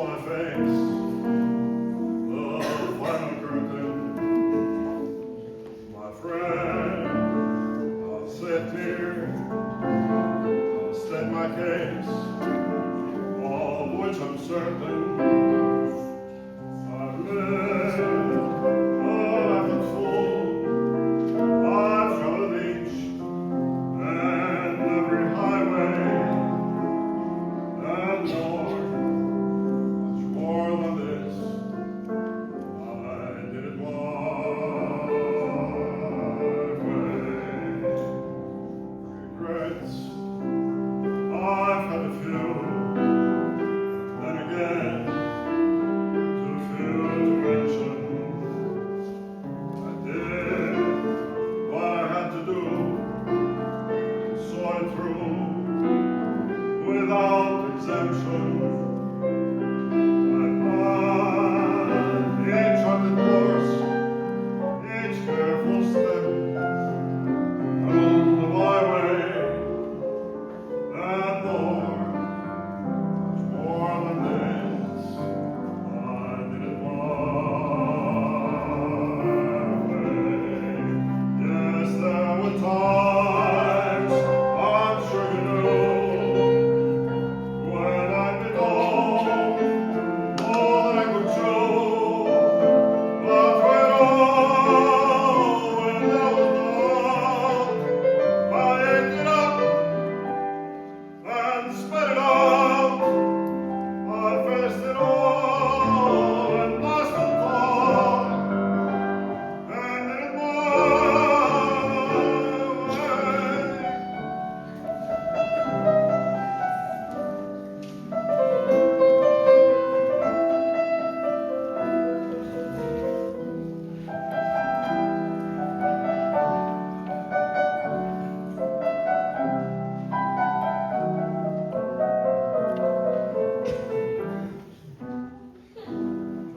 wanna face the final curtain. My friend, I'll sit here, I'll state my case, of which I'm certain. I've lived a life that's full, I've traveled each and every highway, and more, much more than this, I did it my way. Regrets, I've had a few, then again, too few to mention. I did what I had to do, saw it through without exemption. I planned each charted course, each careful step along the byway, and more, much more than this, I did it my way. Yes, there were times, I'm sure you knew, when I did all that I could show, but when there was doubt, I ate it up and spat it out. I faced it all and lost it all, and did it my way.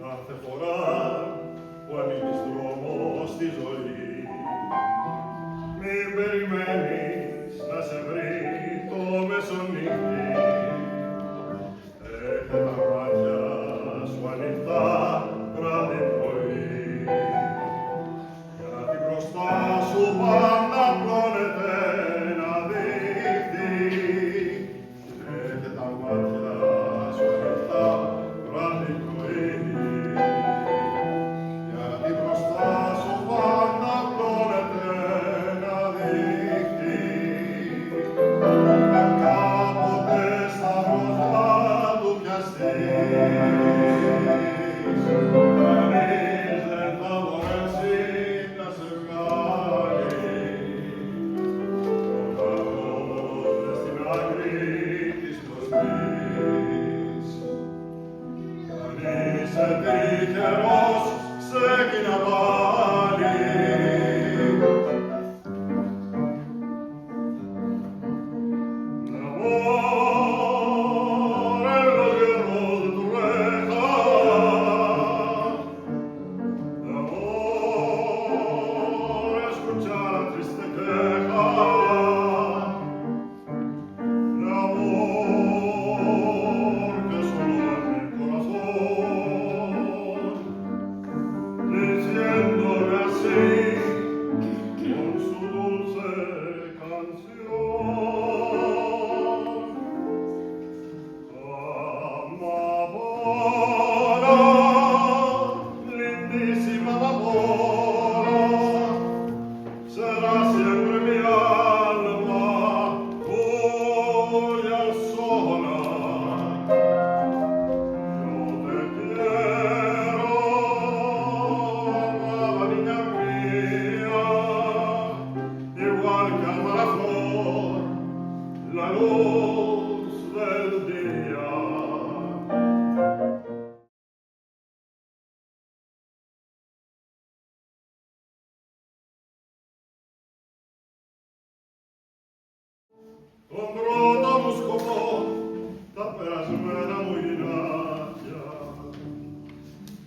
Κάθε φορά που ανοίγεις δρόμο στη ζωή, μην περιμένεις να σε βρει το μεσονύχτη. Έχε τα μάτια σου ανοιχτά βράδυ πρωί, γιατί μπροστά σου πάντα πλώνεται ένα δίχτυ. Έχε τα μάτια σου ανοιχτά βράδυ πρωί, γιατί μπροστά σου πάντα πλώνεται ένα δίχτυ. Αν κάποτε στα ρόζα του πιαστείς, κανείς δεν θα μπορέσει να σε βγάλει. Ο ουρανός μες στην άκρη της κλωστής. Αν είσαι τυχερός, ξεκίνα πάλι. Amore, los hierros de tu reja. Amor, escucha la triste queja. Amor, que solo en mi corazón, diciéndome así, con su dulce canción. Amapola, lindísima amapola, será siempre mi alma, tuya sola. Yo te quiero, amada niña mía, igual que ama la flor, la luz del día. Τον πρώτο μου σκοπό, τα περασμένα μου γυνάτια,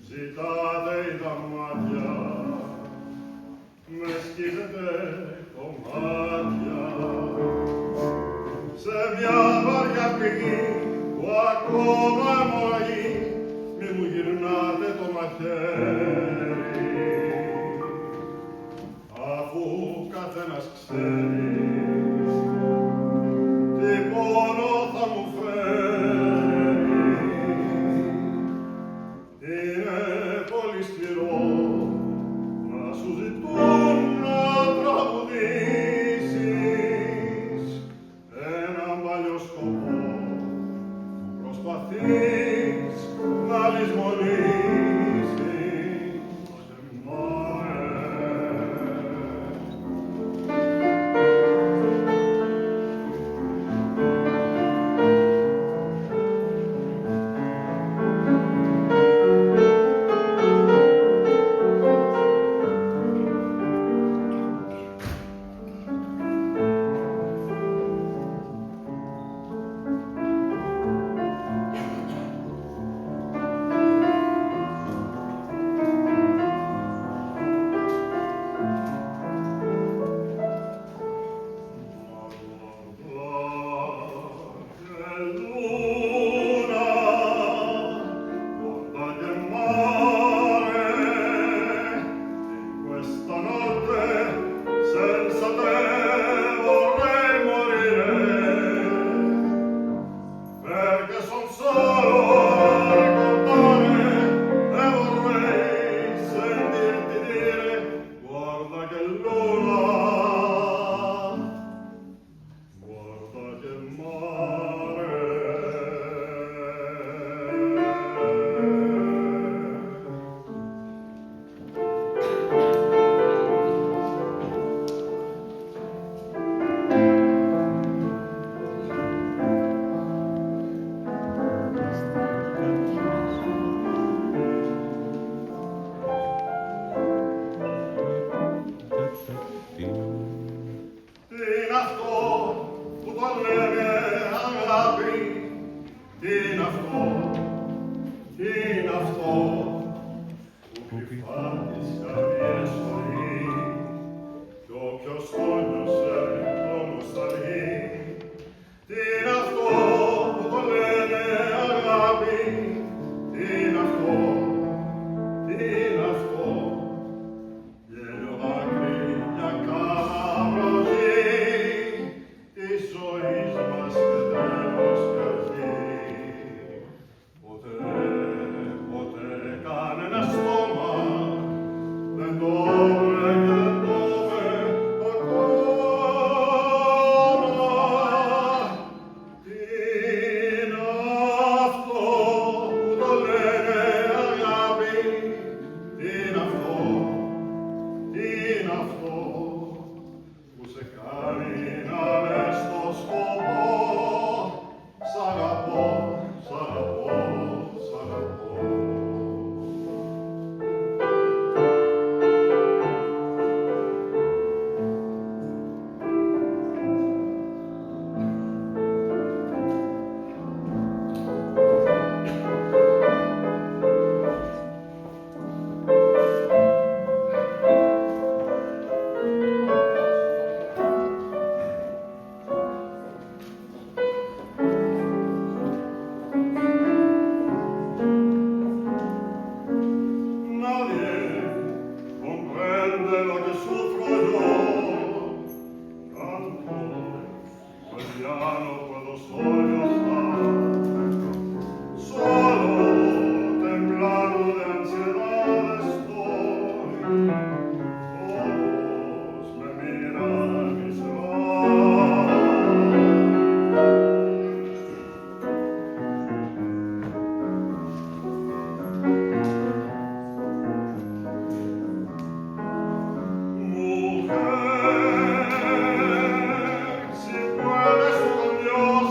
ζητάτε είδα μάτια, με σκίζετε κομμάτια. Σε μια βαριά πηγή που ακόμα αιμορραγεί μη μου γυρνάτε το μαχαίρι, αφού καθένας ξέρει τι πόνο θα μου φέρει. Είναι πολύ σκληρό να σου ζητούν να τραγουδήσεις έναν παλιό σκοπό που προσπαθείς να λησμονήσεις. Si puedes con Dios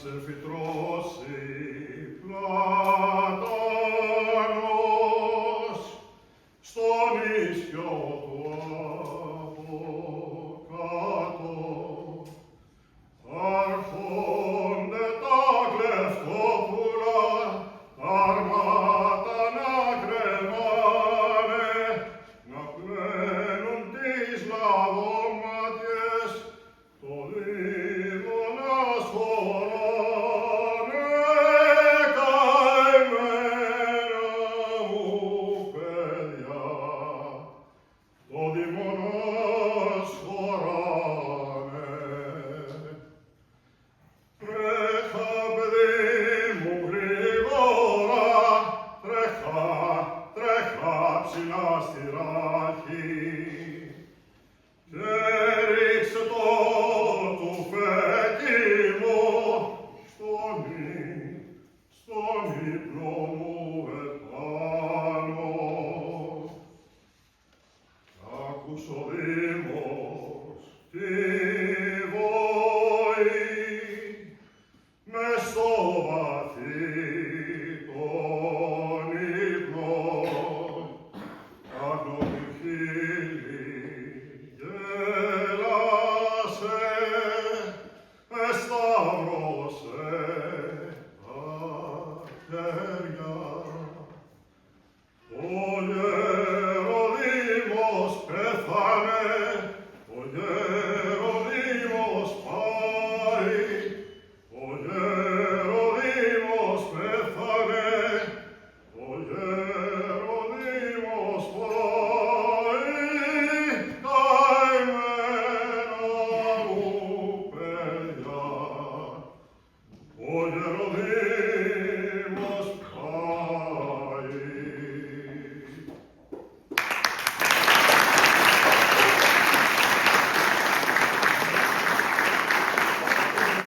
Εις ερφητρός